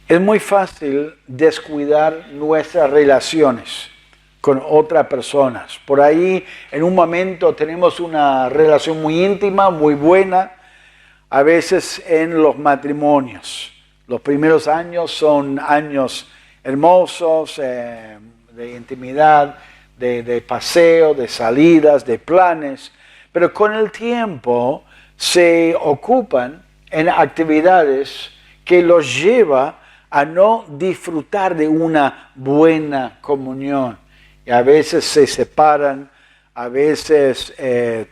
Es muy fácil descuidar nuestras relaciones con otras personas. Por ahí, en un momento tenemos una relación muy íntima, muy buena, a veces en los matrimonios. Los primeros años son años hermosos, de intimidad, de paseo, de salidas, de planes, pero con el tiempo se ocupan en actividades que los lleva a no disfrutar de una buena comunión. Y a veces se separan, a veces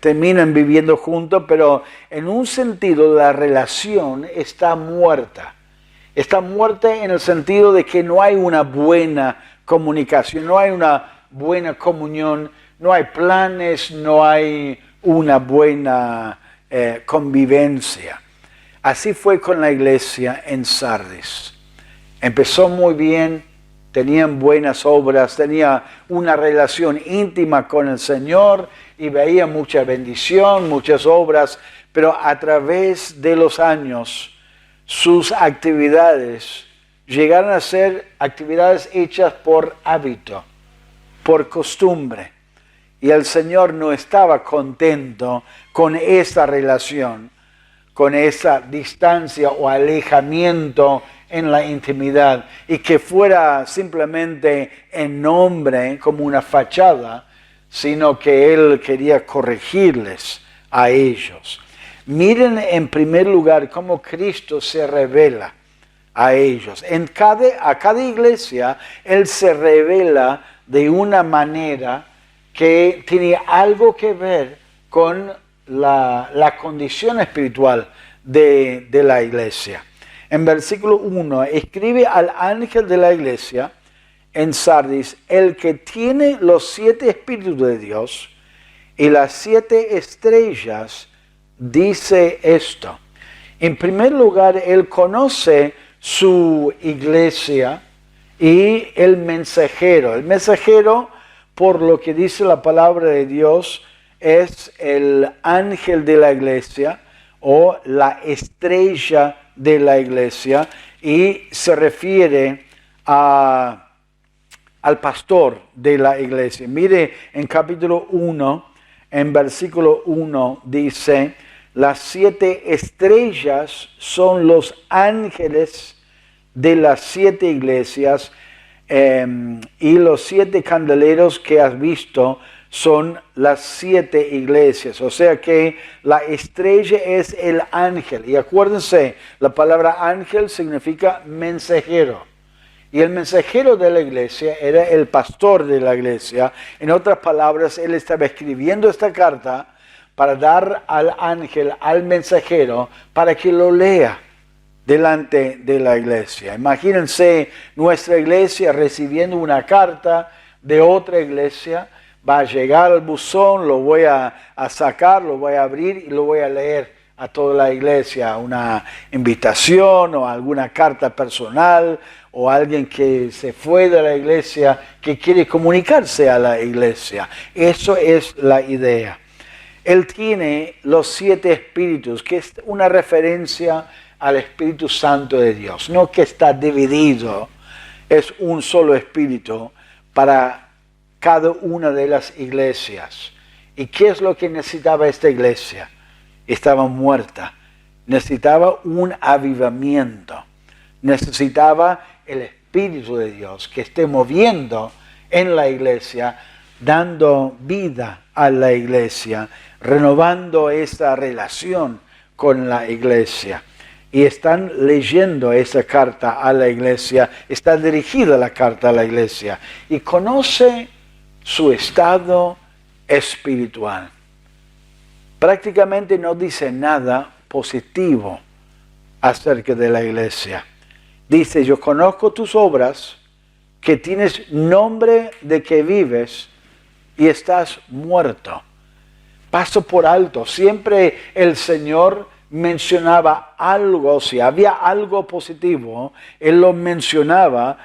terminan viviendo juntos, pero en un sentido la relación está muerta. Está muerta en el sentido de que no hay una buena comunicación, no hay una buena comunión, no hay planes, no hay una buena convivencia. Así fue con la iglesia en Sardis. Empezó muy bien, tenían buenas obras, tenía una relación íntima con el Señor y veía mucha bendición, muchas obras, pero a través de los años sus actividades llegaron a ser actividades hechas por hábito, por costumbre. Y el Señor no estaba contento con esa relación, con esa distancia o alejamiento en la intimidad, y que fuera simplemente en nombre, como una fachada, sino que Él quería corregirles a ellos. Miren en primer lugar cómo Cristo se revela a ellos. A cada iglesia Él se revela de una manera que tiene algo que ver con la condición espiritual de la iglesia. En versículo 1, escribe al ángel de la iglesia en Sardis, el que tiene los 7 espíritus de Dios y las 7 estrellas, dice esto. En primer lugar, él conoce su iglesia y el mensajero. El mensajero, por lo que dice la palabra de Dios, es el ángel de la iglesia o la estrella de la iglesia, y se refiere al pastor de la iglesia. Mire en capítulo 1, en versículo 1 dice: las 7 estrellas son los ángeles de las 7 iglesias, y los 7 candeleros que has visto son las 7 iglesias. O sea que la estrella es el ángel. Y acuérdense, la palabra ángel significa mensajero. Y el mensajero de la iglesia era el pastor de la iglesia. En otras palabras, él estaba escribiendo esta carta para dar al ángel, al mensajero, para que lo lea delante de la iglesia. Imagínense nuestra iglesia recibiendo una carta de otra iglesia. Va a llegar al buzón, lo voy a sacar, lo voy a abrir y lo voy a leer a toda la iglesia. Una invitación o alguna carta personal, o alguien que se fue de la iglesia que quiere comunicarse a la iglesia. Eso es la idea. Él tiene los 7 espíritus, que es una referencia al Espíritu Santo de Dios. No que está dividido, es un solo espíritu para cada una de las iglesias. ¿Y qué es lo que necesitaba esta iglesia? Estaba muerta. Necesitaba un avivamiento. Necesitaba el Espíritu de Dios que esté moviendo en la iglesia, dando vida a la iglesia, renovando esa relación con la iglesia. Y están leyendo esa carta a la iglesia, está dirigida la carta a la iglesia, y conoce su estado espiritual. Prácticamente no dice nada positivo acerca de la iglesia. Dice: yo conozco tus obras, que tienes nombre de que vives y estás muerto. Paso por alto. Siempre el Señor mencionaba algo, si había algo positivo, Él lo mencionaba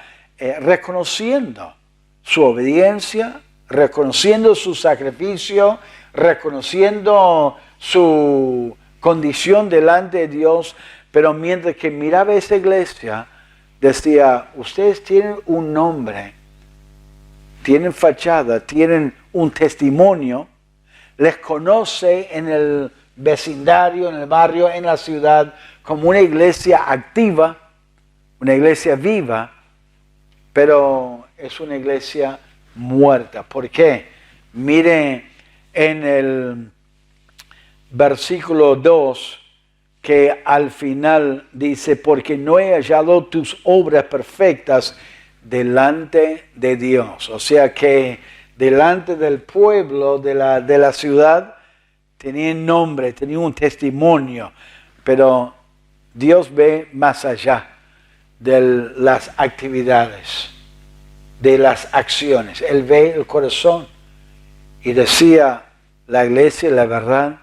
reconociendo su obediencia, reconociendo su sacrificio, reconociendo su condición delante de Dios. Pero mientras que miraba esa iglesia, decía, ustedes tienen un nombre, tienen fachada, tienen un testimonio, les conoce en el vecindario, en el barrio, en la ciudad, como una iglesia activa, una iglesia viva, pero es una iglesia muerta. ¿Por qué? Mire en el versículo 2, que al final dice, porque no he hallado tus obras perfectas delante de Dios. O sea que delante del pueblo, de la ciudad, tenían nombre, tenían un testimonio, pero Dios ve más allá de las actividades, de las acciones. Él ve el corazón y decía, la iglesia, la verdad,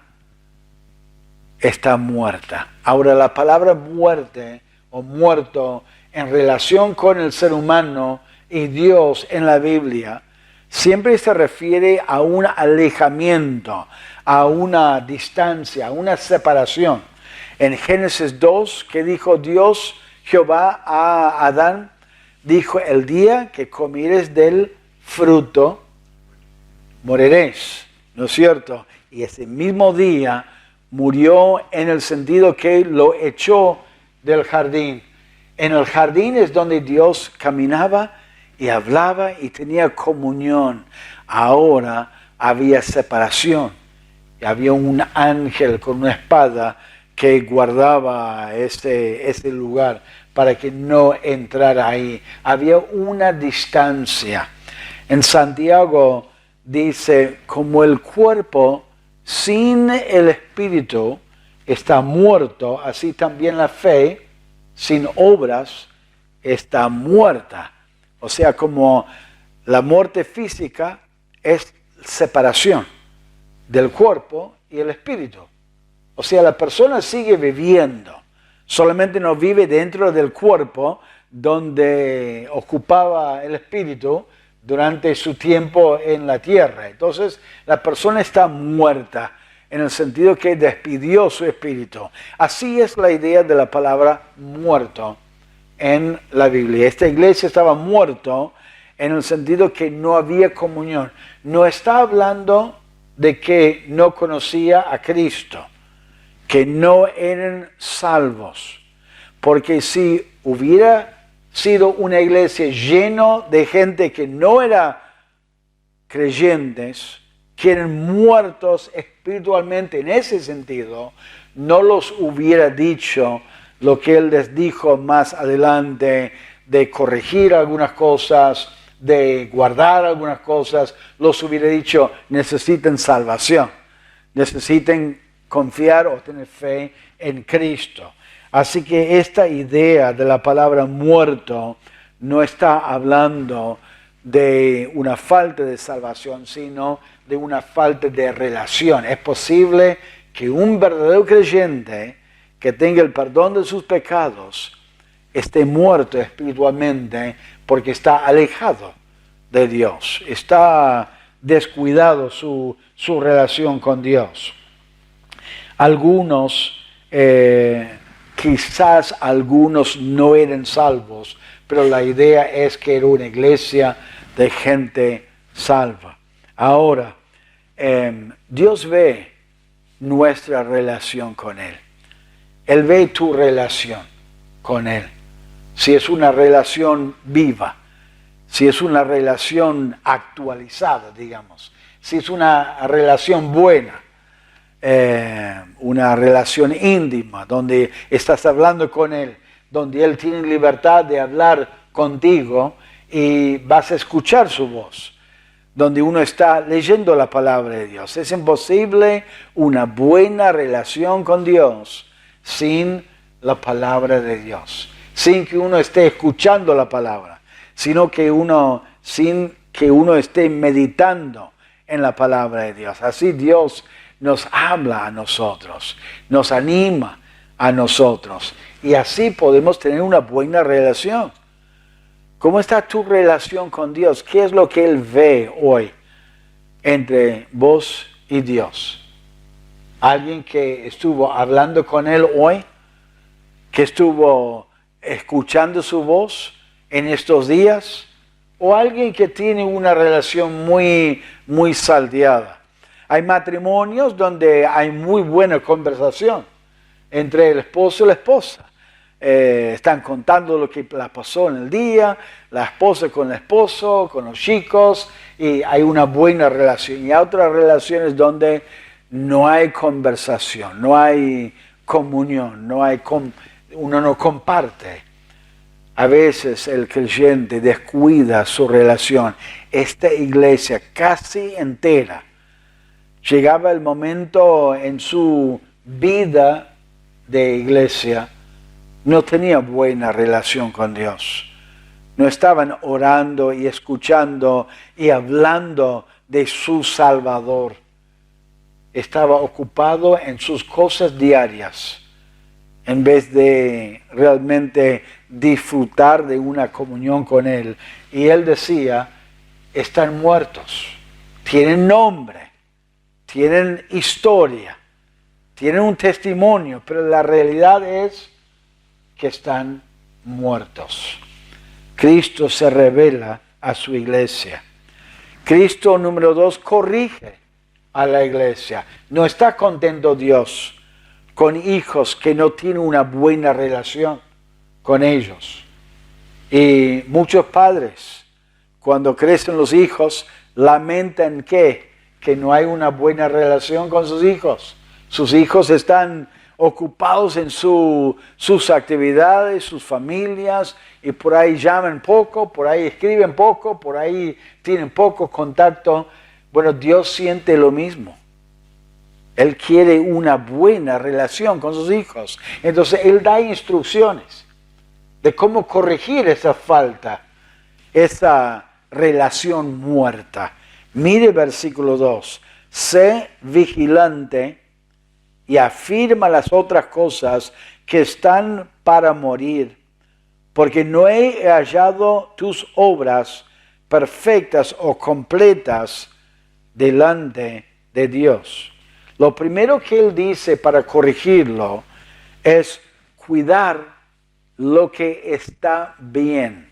está muerta. Ahora, la palabra muerte o muerto en relación con el ser humano y Dios en la Biblia siempre se refiere a un alejamiento, a una distancia, a una separación. En Génesis 2, que dijo Dios, Jehová a Adán, dijo, el día que comieres del fruto, moriréis, ¿no es cierto? Y ese mismo día murió en el sentido que lo echó del jardín. En el jardín es donde Dios caminaba y hablaba y tenía comunión. Ahora había separación. Y había un ángel con una espada que guardaba ese lugar para que no entrara ahí. Había una distancia. En Santiago dice, como el cuerpo sin el espíritu está muerto, así también la fe sin obras está muerta. O sea, como la muerte física es separación del cuerpo y el espíritu. O sea, la persona sigue viviendo, solamente no vive dentro del cuerpo donde ocupaba el espíritu durante su tiempo en la tierra. Entonces, la persona está muerta en el sentido que despidió su espíritu. Así es la idea de la palabra muerto en la Biblia. Esta iglesia estaba muerto en el sentido que no había comunión. No está hablando de que no conocía a Cristo, que no eran salvos, porque si hubiera sido una iglesia llena de gente que no era creyentes, que eran muertos espiritualmente en ese sentido, no los hubiera dicho lo que él les dijo más adelante, de corregir algunas cosas, de guardar algunas cosas, los hubiera dicho, necesitan salvación, necesitan confiar o tener fe en Cristo. Así que esta idea de la palabra muerto no está hablando de una falta de salvación, sino de una falta de relación. Es posible que un verdadero creyente que tenga el perdón de sus pecados esté muerto espiritualmente porque está alejado de Dios, está descuidado su relación con Dios. Quizás algunos no eran salvos, pero la idea es que era una iglesia de gente salva. Ahora, Dios ve nuestra relación con Él. Él ve tu relación con Él. Si es una relación viva, si es una relación actualizada, digamos, si es una relación buena, una relación íntima, donde estás hablando con Él, donde Él tiene libertad de hablar contigo y vas a escuchar su voz, donde uno está leyendo la palabra de Dios. Es imposible una buena relación con Dios sin la palabra de Dios, sin que uno esté escuchando la palabra, sino que sin que uno esté meditando en la palabra de Dios. Así Dios nos habla a nosotros, nos anima a nosotros, y así podemos tener una buena relación. ¿Cómo está tu relación con Dios? ¿Qué es lo que Él ve hoy entre vos y Dios? ¿Alguien que estuvo hablando con Él hoy? ¿Que estuvo escuchando su voz en estos días, o alguien que tiene una relación muy, muy salteada. Hay matrimonios donde hay muy buena conversación entre el esposo y la esposa. Están contando lo que la pasó en el día, la esposa con el esposo, con los chicos, y hay una buena relación. Y hay otras relaciones donde no hay conversación, no hay comunión, uno no comparte. A veces el creyente descuida su relación. Esta iglesia casi entera, llegaba el momento en su vida de iglesia, no tenía buena relación con Dios. No estaban orando y escuchando y hablando de su Salvador. Estaba ocupado en sus cosas diarias, en vez de realmente disfrutar de una comunión con Él. Y Él decía, están muertos, tienen nombre, tienen historia, tienen un testimonio, pero la realidad es que están muertos. Cristo se revela a su iglesia. Cristo, número 2, corrige a la iglesia. No está contento Dios con hijos que no tienen una buena relación con ellos. Y muchos padres, cuando crecen los hijos, lamentan que no hay una buena relación con sus hijos. Sus hijos están ocupados en sus actividades, sus familias, y por ahí llaman poco, por ahí escriben poco, por ahí tienen poco contacto. Bueno, Dios siente lo mismo. Él quiere una buena relación con sus hijos. Entonces Él da instrucciones de cómo corregir esa falta, esa relación muerta. Mire versículo 2. Sé vigilante y afirma las otras cosas que están para morir, porque no he hallado tus obras perfectas o completas delante de Dios. Lo primero que Él dice para corregirlo es cuidar lo que está bien.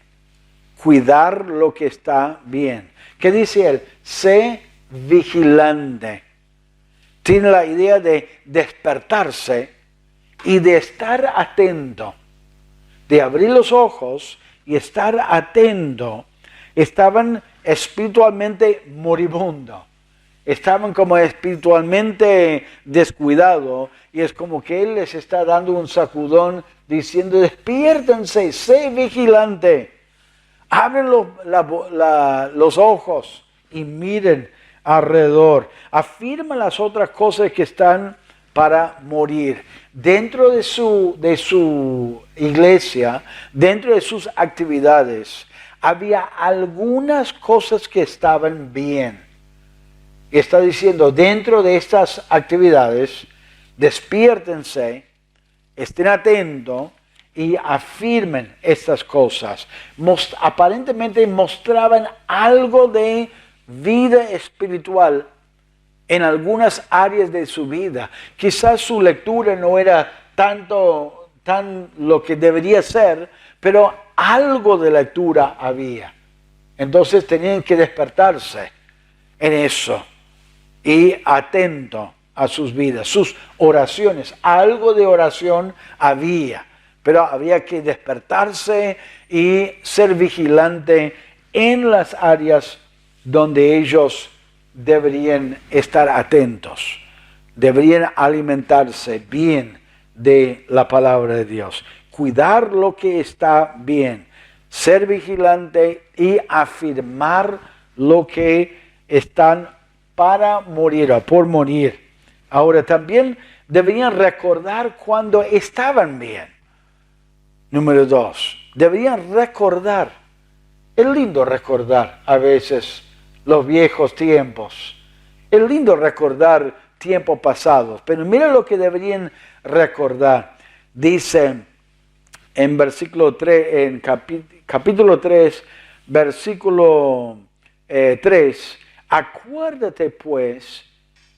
Cuidar lo que está bien. ¿Qué dice Él? Sé vigilante. Tiene la idea de despertarse y de estar atento, de abrir los ojos y estar atento. Estaban espiritualmente moribundos, estaban como espiritualmente descuidados, y es como que Él les está dando un sacudón diciendo, despiértense, sé vigilante, abren los ojos y miren alrededor. Afirma las otras cosas que están para morir. Dentro de su iglesia, dentro de sus actividades, había algunas cosas que estaban bien. Está diciendo, dentro de estas actividades, despiértense, estén atentos y afirmen estas cosas. Aparentemente mostraban algo de vida espiritual en algunas áreas de su vida. Quizás su lectura no era tan lo que debería ser, pero algo de lectura había. Entonces tenían que despertarse en eso y atento a sus vidas, sus oraciones. Algo de oración había, pero había que despertarse y ser vigilante en las áreas donde ellos deberían estar atentos, deberían alimentarse bien de la palabra de Dios, cuidar lo que está bien, ser vigilante y afirmar lo que están para morir o por morir. Ahora también deberían recordar cuando estaban bien. Número 2, deberían recordar. Es lindo recordar a veces los viejos tiempos. Es lindo recordar tiempos pasados, pero mira lo que deberían recordar. Dice en versículo 3, en capítulo 3, versículo 3, acuérdate pues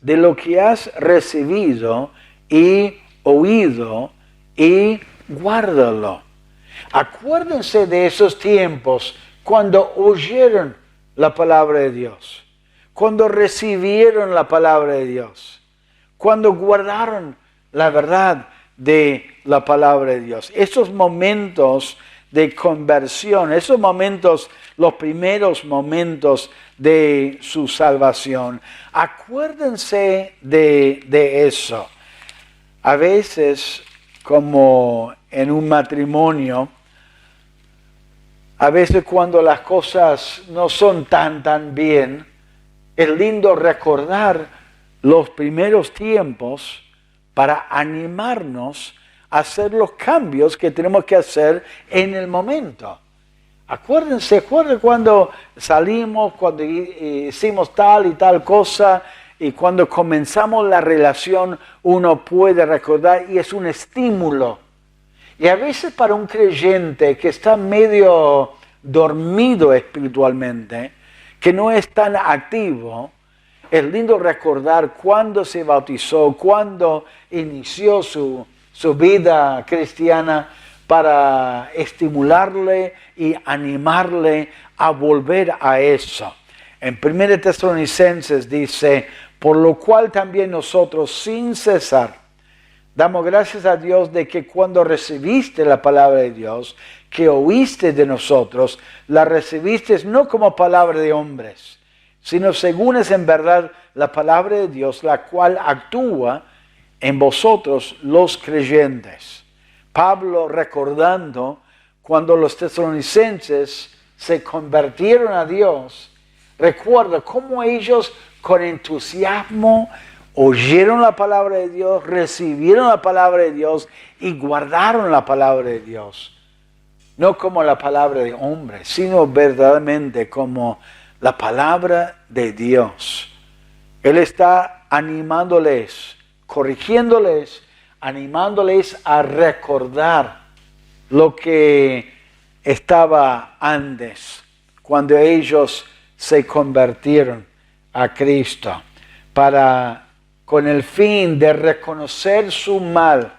de lo que has recibido y oído y guárdalo. Acuérdense de esos tiempos cuando oyeron la palabra de Dios, cuando recibieron la palabra de Dios, cuando guardaron la verdad de la palabra de Dios. Esos momentos de conversión, esos momentos, los primeros momentos de su salvación. Acuérdense de eso. A veces, como en un matrimonio, a veces cuando las cosas no son tan bien, es lindo recordar los primeros tiempos para animarnos a hacer los cambios que tenemos que hacer en el momento. ¿Acuerdan cuando salimos, cuando hicimos tal y tal cosa, y cuando comenzamos la relación uno puede recordar y es un estímulo? Y a veces para un creyente que está medio dormido espiritualmente, que no es tan activo, es lindo recordar cuándo se bautizó, cuándo inició su vida cristiana, para estimularle y animarle a volver a eso. En 1 Tesalonicenses dice, por lo cual también nosotros sin cesar damos gracias a Dios de que cuando recibiste la palabra de Dios, que oíste de nosotros, la recibiste no como palabra de hombres, sino según es en verdad la palabra de Dios, la cual actúa en vosotros los creyentes. Pablo recordando cuando los tesalonicenses se convirtieron a Dios, recuerda cómo ellos con entusiasmo oyeron la palabra de Dios, recibieron la palabra de Dios y guardaron la palabra de Dios. No como la palabra de hombre, sino verdaderamente como la palabra de Dios. Él está animándoles, corrigiéndoles, animándoles a recordar lo que estaba antes, cuando ellos se convirtieron a Cristo, con el fin de reconocer su mal,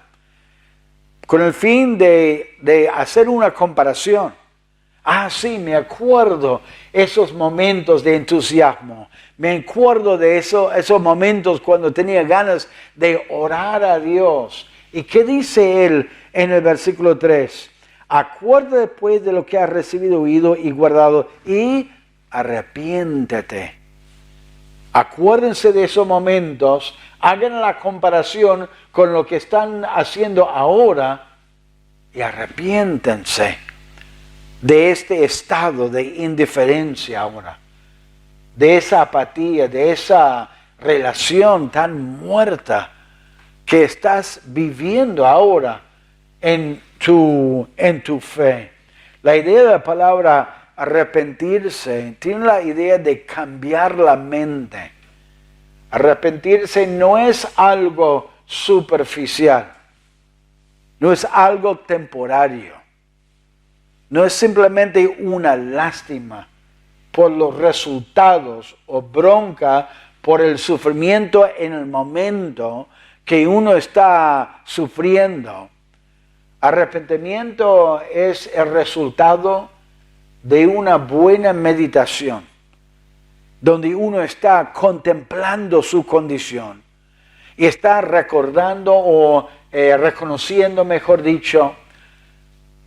con el fin de hacer una comparación. Ah, sí, me acuerdo esos momentos de entusiasmo. Me acuerdo de esos momentos cuando tenía ganas de orar a Dios. ¿Y qué dice él en el versículo 3? Acuérdate pues de lo que has recibido, oído y guardado y arrepiéntete. Acuérdense de esos momentos, hagan la comparación con lo que están haciendo ahora y arrepiéntense de este estado de indiferencia ahora, de esa apatía, de esa relación tan muerta que estás viviendo ahora en tu fe. La idea de la palabra arrepentirse tiene la idea de cambiar la mente. Arrepentirse no es algo superficial, no es algo temporario. No es simplemente una lástima por los resultados o bronca por el sufrimiento en el momento que uno está sufriendo. Arrepentimiento es el resultado de una buena meditación, donde uno está contemplando su condición y está recordando o reconociendo, mejor dicho,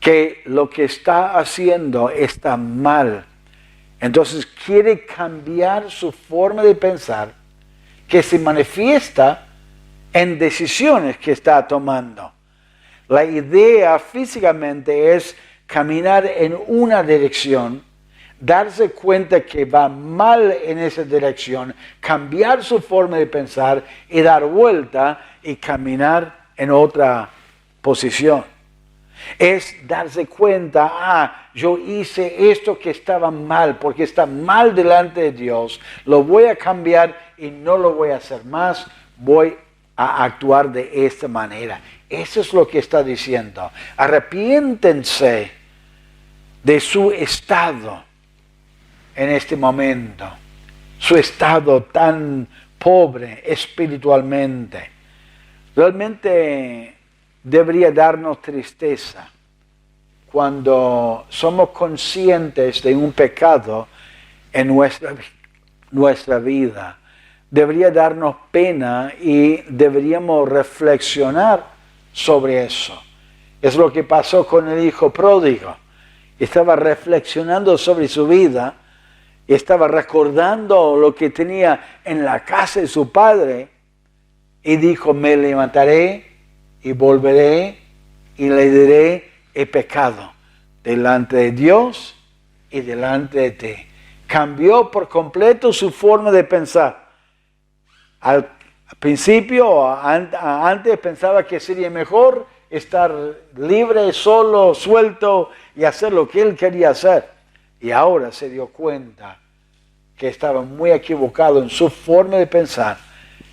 que lo que está haciendo está mal. Entonces quiere cambiar su forma de pensar, que se manifiesta en decisiones que está tomando. La idea físicamente es caminar en una dirección, darse cuenta que va mal en esa dirección, cambiar su forma de pensar y dar vuelta y caminar en otra posición. Es darse cuenta, yo hice esto que estaba mal, porque está mal delante de Dios, lo voy a cambiar y no lo voy a hacer más, voy a actuar de esta manera. Eso es lo que está diciendo. Arrepiéntense de su estado en este momento, su estado tan pobre espiritualmente. Realmente debería darnos tristeza cuando somos conscientes de un pecado en nuestra vida, debería darnos pena y deberíamos reflexionar sobre eso. Es lo que pasó con el hijo pródigo. Estaba reflexionando sobre su vida, estaba recordando lo que tenía en la casa de su padre y dijo, me levantaré y volveré y le diré, he pecado delante de Dios y delante de ti. Cambió por completo su forma de pensar. Al principio, antes pensaba que sería mejor estar libre, solo, suelto y hacer lo que él quería hacer. Y ahora se dio cuenta que estaba muy equivocado en su forma de pensar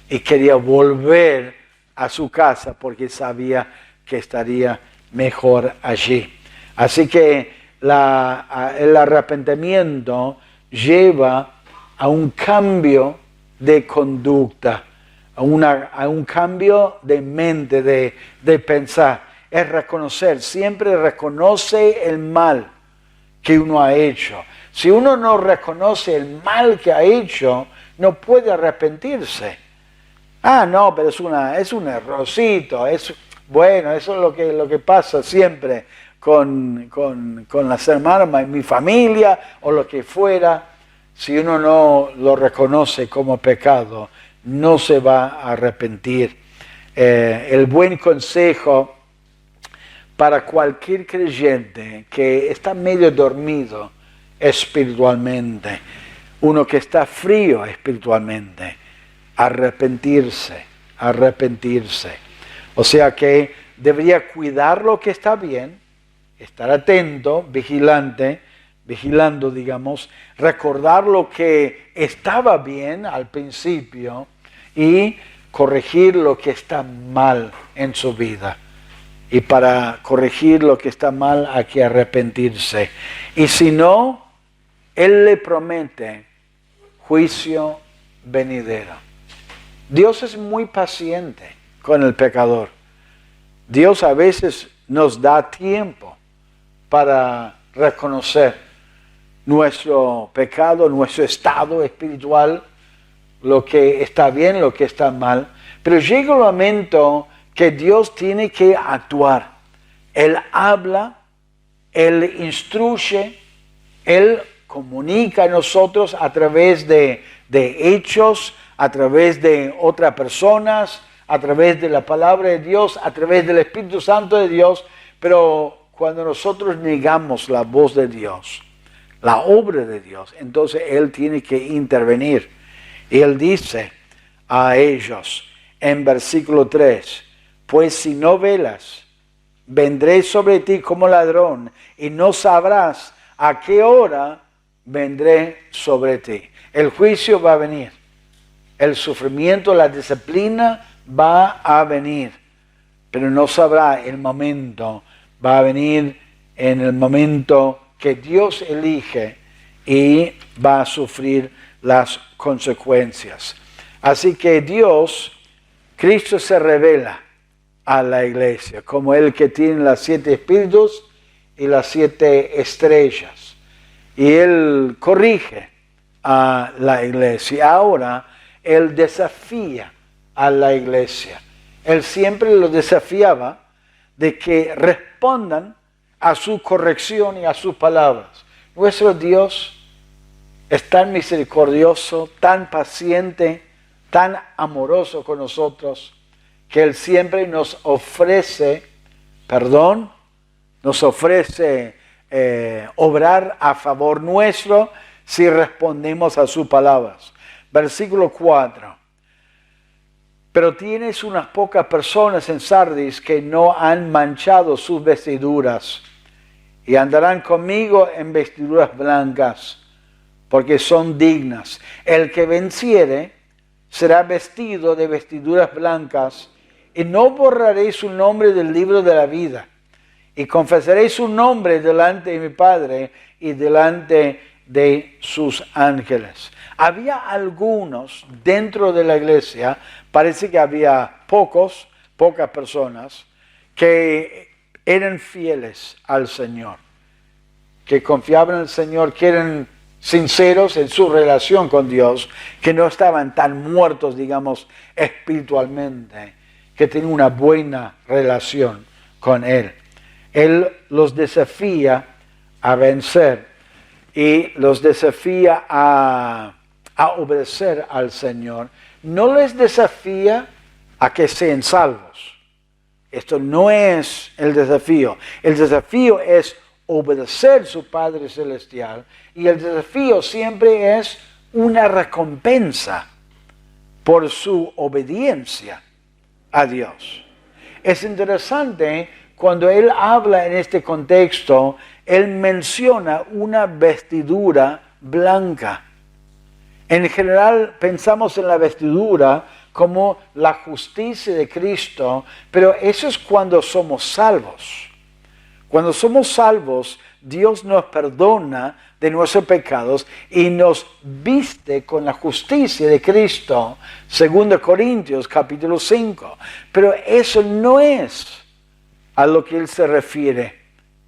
y quería volver a su casa porque sabía que estaría mejor allí. Así que el arrepentimiento lleva a un cambio de conducta, a un cambio de mente, de pensar. Es reconocer, siempre reconoce el mal que uno ha hecho. Si uno no reconoce el mal que ha hecho, no puede arrepentirse. No, pero es un errorcito, bueno, eso es lo que pasa siempre con las hermanas, mi familia o lo que fuera. Si uno no lo reconoce como pecado, no se va a arrepentir. El buen consejo para cualquier creyente que está medio dormido espiritualmente, uno que está frío espiritualmente, arrepentirse. O sea que debería cuidar lo que está bien, estar atento, vigilando, digamos, recordar lo que estaba bien al principio y corregir lo que está mal en su vida. Y para corregir lo que está mal hay que arrepentirse. Y si no, Él le promete juicio venidero. Dios es muy paciente con el pecador. Dios a veces nos da tiempo para reconocer nuestro pecado, nuestro estado espiritual, lo que está bien, lo que está mal. Pero llega un momento que Dios tiene que actuar. Él habla, Él instruye, Él comunica a nosotros a través de hechos, a través de otras personas, a través de la palabra de Dios, a través del Espíritu Santo de Dios. Pero cuando nosotros negamos la voz de Dios, la obra de Dios, entonces Él tiene que intervenir. Y Él dice a ellos en versículo 3, pues si no velas, vendré sobre ti como ladrón y no sabrás a qué hora vendré sobre ti. El juicio va a venir. El sufrimiento, la disciplina va a venir. Pero no sabrá el momento. Va a venir en el momento que Dios elige y va a sufrir las consecuencias. Así que Cristo se revela a la iglesia como el que tiene los 7 espíritus y las 7 estrellas. Y Él corrige a la iglesia. Ahora Él desafía a la iglesia. Él siempre lo desafiaba de que respondan a su corrección y a sus palabras. Nuestro Dios es tan misericordioso, tan paciente, tan amoroso con nosotros, que Él siempre nos ofrece perdón, nos ofrece obrar a favor nuestro si respondemos a sus palabras. Versículo 4. Pero tienes unas pocas personas en Sardis que no han manchado sus vestiduras y andarán conmigo en vestiduras blancas, porque son dignas. El que venciere será vestido de vestiduras blancas, y no borraré su nombre del libro de la vida, y confesaré su nombre delante de mi Padre y delante de sus ángeles. Había algunos dentro de la iglesia, parece que había pocas personas, que eran fieles al Señor, que confiaban en el Señor, que eran sinceros en su relación con Dios, que no estaban tan muertos, digamos, espiritualmente, que tenían una buena relación con Él. Él los desafía a vencer y los desafía a obedecer al Señor. No les desafía a que sean salvos. Esto no es el desafío. El desafío es obedecer a su Padre Celestial, y el desafío siempre es una recompensa por su obediencia a Dios. Es interesante cuando él habla en este contexto, él menciona una vestidura blanca. En general pensamos en la vestidura como la justicia de Cristo, pero eso es cuando somos salvos. Cuando somos salvos, Dios nos perdona de nuestros pecados y nos viste con la justicia de Cristo, 2 Corintios capítulo 5. Pero eso no es a lo que él se refiere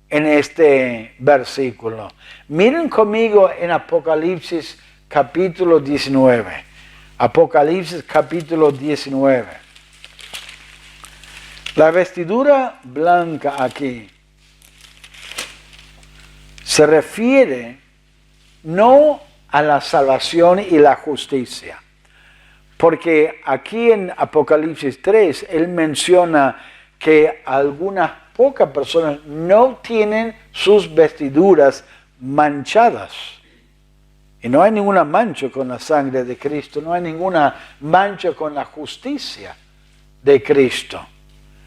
en este versículo. Miren conmigo en Apocalipsis capítulo 19. Apocalipsis capítulo 19. La vestidura blanca aquí se refiere no a la salvación y la justicia, porque aquí en Apocalipsis 3 él menciona que algunas pocas personas no tienen sus vestiduras manchadas. Y no hay ninguna mancha con la sangre de Cristo, no hay ninguna mancha con la justicia de Cristo.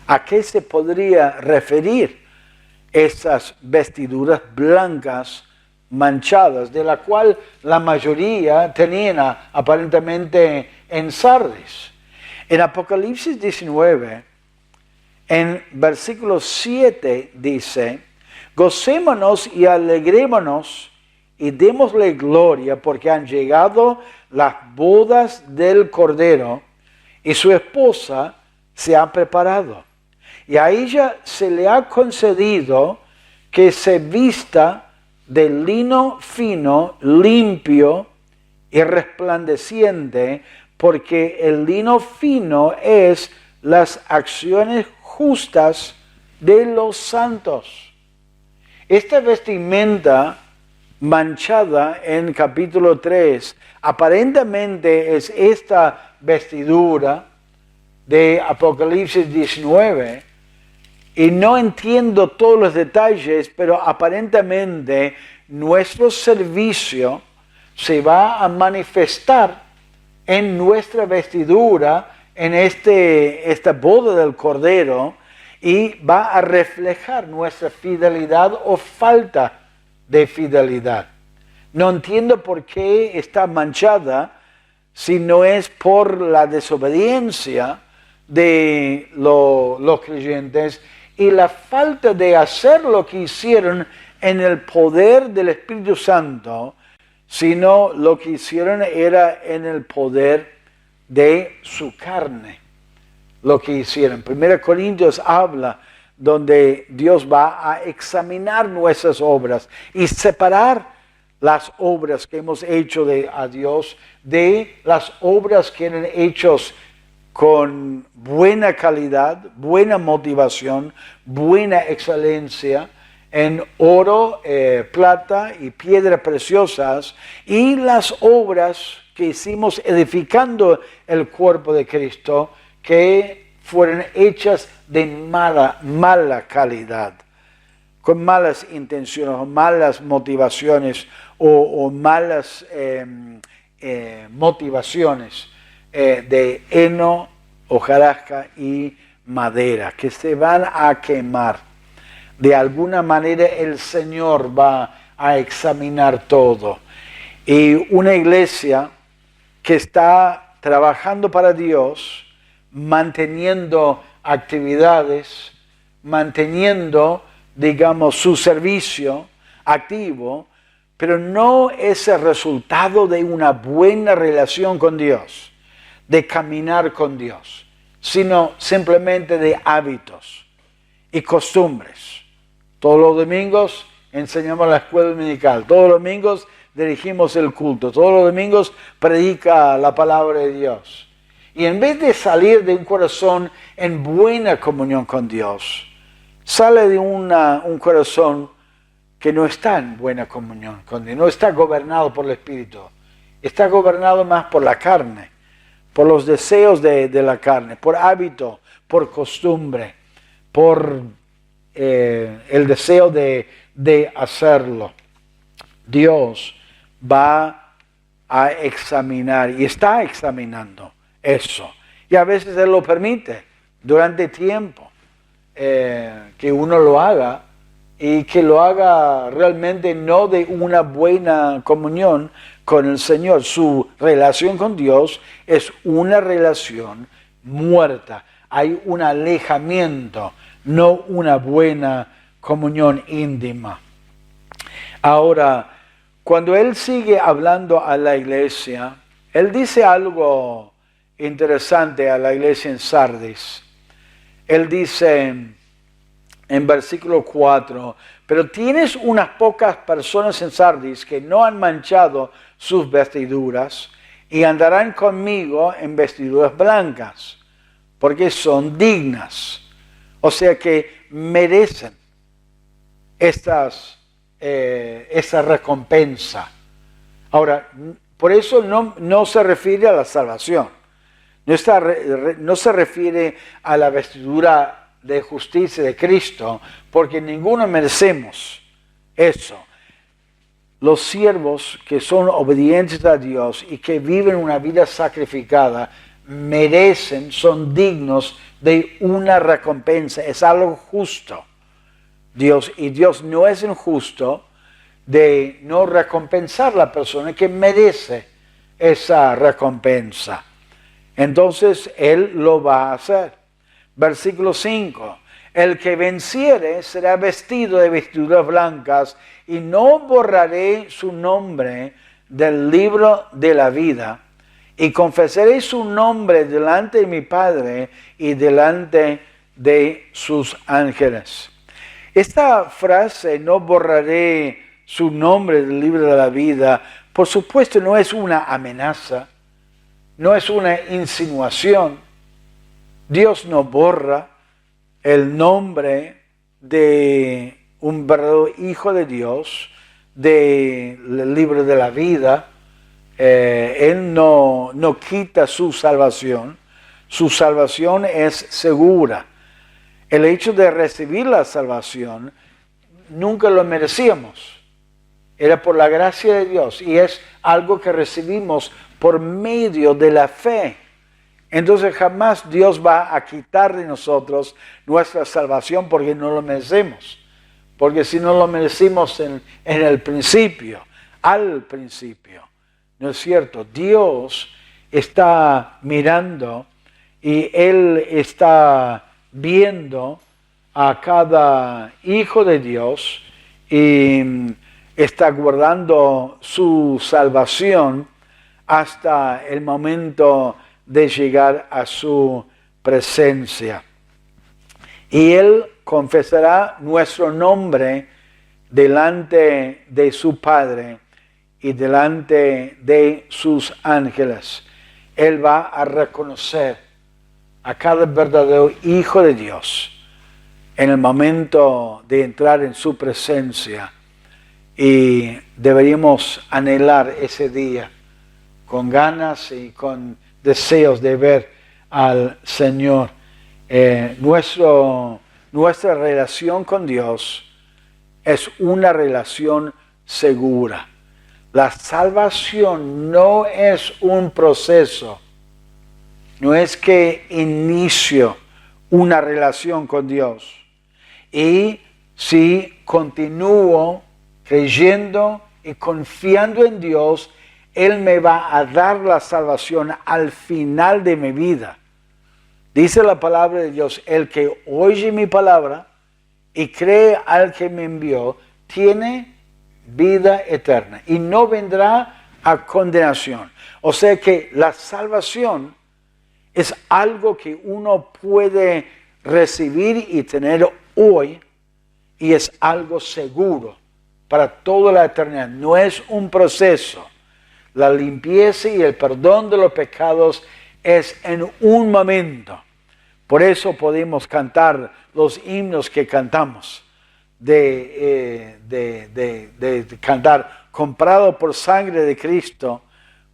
¿A qué se podría referir esas vestiduras blancas manchadas, de la cual la mayoría tenían aparentemente en Sardis? En Apocalipsis 19, en versículo 7 dice: gocémonos y alegrémonos y démosle gloria, porque han llegado las bodas del Cordero y su esposa se ha preparado. Y a ella se le ha concedido que se vista de lino fino, limpio y resplandeciente, porque el lino fino es las acciones justas de los santos. Esta vestimenta manchada en capítulo 3, aparentemente es esta vestidura de Apocalipsis 19, y no entiendo todos los detalles, pero aparentemente nuestro servicio se va a manifestar en nuestra vestidura, en esta boda del Cordero, y va a reflejar nuestra fidelidad o falta de fidelidad. No entiendo por qué está manchada si no es por la desobediencia de los creyentes y la falta de hacer lo que hicieron en el poder del Espíritu Santo, sino lo que hicieron era en el poder de su carne. Lo que hicieron. 1 Corintios habla donde Dios va a examinar nuestras obras y separar las obras que hemos hecho a Dios de las obras que eran hechas con buena calidad, buena motivación, buena excelencia, en oro, plata y piedras preciosas, y las obras que hicimos edificando el cuerpo de Cristo, que fueron hechas de mala calidad, con malas intenciones, o malas motivaciones, o malas motivaciones de heno, hojarasca y madera, que se van a quemar. De alguna manera el Señor va a examinar todo. Y una iglesia que está trabajando para Dios, manteniendo actividades, manteniendo, digamos, su servicio activo, pero no es el resultado de una buena relación con Dios, de caminar con Dios, sino simplemente de hábitos. y costumbres. Todos los domingos enseñamos la escuela dominical. Todos los domingos dirigimos el culto. Todos los domingos predica la palabra de Dios. Y en vez de salir de un corazón en buena comunión con Dios, sale de un corazón que no está en buena comunión con Dios, no está gobernado por el Espíritu, está gobernado más por la carne, por los deseos de la carne, por hábito, por costumbre, por el deseo de hacerlo. Dios va a examinar y está examinando eso. Y a veces Él lo permite durante tiempo que uno lo haga y que lo haga realmente no de una buena comunión con el Señor. Su relación con Dios es una relación muerta. Hay un alejamiento, no una buena comunión íntima. Ahora, cuando Él sigue hablando a la iglesia, Él dice algo interesante a la iglesia en Sardis. Él dice en versículo 4, pero tienes unas pocas personas en Sardis que no han manchado sus vestiduras y andarán conmigo en vestiduras blancas, porque son dignas. O sea que merecen esta recompensa. Ahora, por eso no se refiere a la salvación. No se refiere a la vestidura de justicia de Cristo, porque ninguno merecemos eso. Los siervos que son obedientes a Dios y que viven una vida sacrificada merecen, son dignos de una recompensa. Es algo justo. Dios no es injusto de no recompensar a la persona que merece esa recompensa. Entonces Él lo va a hacer. Versículo 5. El que venciere será vestido de vestiduras blancas y no borraré su nombre del libro de la vida y confesaré su nombre delante de mi Padre y delante de sus ángeles. Esta frase, no borraré su nombre del libro de la vida, por supuesto no es una amenaza, no es una insinuación. Dios no borra el nombre de un verdadero hijo de Dios del libro de la vida. Él no quita su salvación. Su salvación es segura. El hecho de recibir la salvación nunca lo merecíamos. Era por la gracia de Dios y es algo que recibimos por medio de la fe. Entonces jamás Dios va a quitar de nosotros nuestra salvación porque no lo merecemos. Porque si no lo merecimos en el principio, al principio, ¿no es cierto? Dios está mirando y Él está viendo a cada hijo de Dios y está guardando su salvación hasta el momento de llegar a su presencia. Y Él confesará nuestro nombre delante de su Padre y delante de sus ángeles. Él va a reconocer a cada verdadero hijo de Dios en el momento de entrar en su presencia. Y deberíamos anhelar ese día con ganas y con deseos de ver al Señor. Nuestra relación con Dios es una relación segura. La salvación no es un proceso, no es que inicio una relación con Dios. Y si continúo creyendo y confiando en Dios, Él me va a dar la salvación al final de mi vida. Dice la palabra de Dios, el que oye mi palabra y cree al que me envió, tiene vida eterna y no vendrá a condenación. O sea que la salvación es algo que uno puede recibir y tener hoy y es algo seguro para toda la eternidad. No es un proceso. La limpieza y el perdón de los pecados es en un momento. Por eso podemos cantar los himnos que cantamos, de cantar, comprado por sangre de Cristo,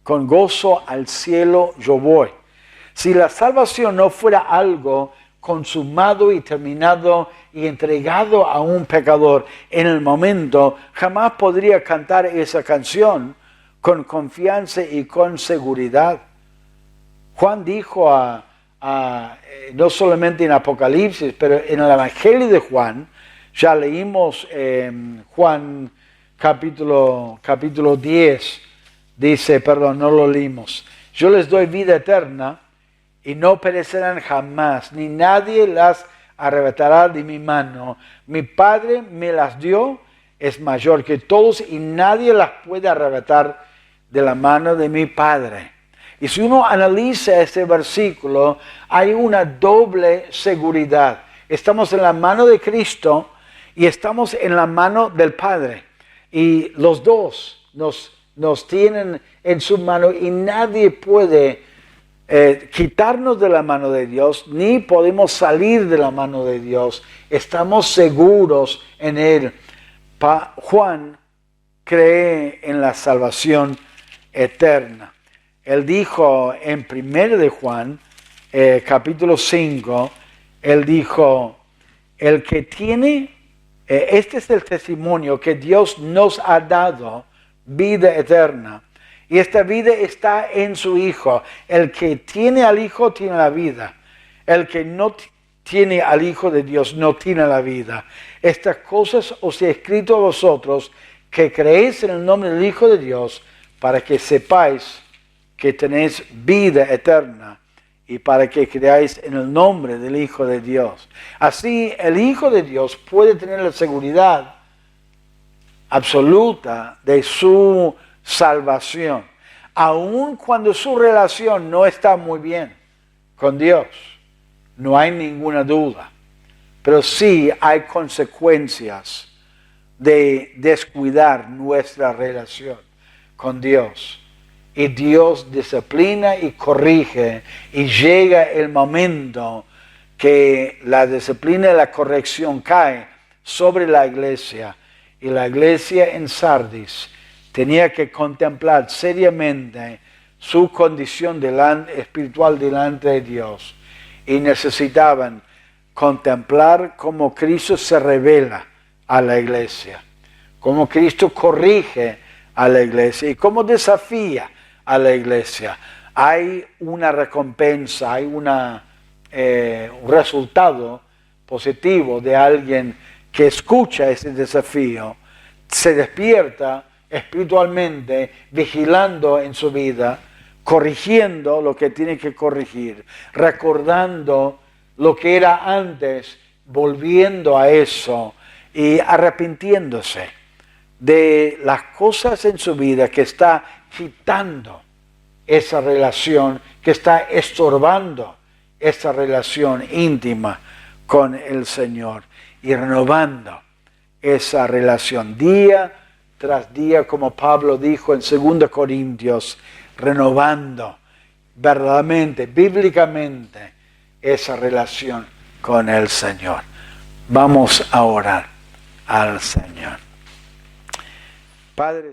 con gozo al cielo yo voy. Si la salvación no fuera algo consumado y terminado y entregado a un pecador en el momento, jamás podría cantar esa canción con confianza y con seguridad. Juan dijo no solamente en Apocalipsis, pero en el Evangelio de Juan, ya leímos Juan capítulo 10, dice, perdón, no lo leímos, yo les doy vida eterna y no perecerán jamás, ni nadie las arrebatará de mi mano. Mi Padre me las dio, es mayor que todos y nadie las puede arrebatar de la mano de mi Padre. Y si uno analiza este versículo, hay una doble seguridad. Estamos en la mano de Cristo y estamos en la mano del Padre. Y los dos nos tienen en su mano y nadie puede quitarnos de la mano de Dios, ni podemos salir de la mano de Dios. Estamos seguros en Él. Juan cree en la salvación eterna. Él dijo en 1 de Juan, capítulo 5, él dijo, el que tiene, este es el testimonio que Dios nos ha dado, vida eterna. Y esta vida está en su Hijo. El que tiene al Hijo tiene la vida. El que no tiene al Hijo de Dios no tiene la vida. Estas cosas os he escrito a vosotros que creéis en el nombre del Hijo de Dios, para que sepáis que tenéis vida eterna y para que creáis en el nombre del Hijo de Dios. Así el Hijo de Dios puede tener la seguridad absoluta de su salvación, aun cuando su relación no está muy bien con Dios. No hay ninguna duda, pero sí hay consecuencias de descuidar nuestra relación con Dios. Y Dios disciplina y corrige, y llega el momento que la disciplina y la corrección cae sobre la iglesia. Y la iglesia en Sardis tenía que contemplar seriamente su condición espiritual delante de Dios. Y necesitaban contemplar cómo Cristo se revela a la iglesia, cómo Cristo corrige a la iglesia y cómo desafía a la iglesia. Hay una recompensa, hay un resultado positivo de alguien que escucha ese desafío, se despierta espiritualmente, vigilando en su vida, corrigiendo lo que tiene que corregir, recordando lo que era antes, volviendo a eso y arrepintiéndose de las cosas en su vida que está quitando esa relación, que está estorbando esa relación íntima con el Señor y renovando esa relación día tras día, como Pablo dijo en 2 Corintios, renovando verdaderamente, bíblicamente, esa relación con el Señor. Vamos a orar al Señor. Padre,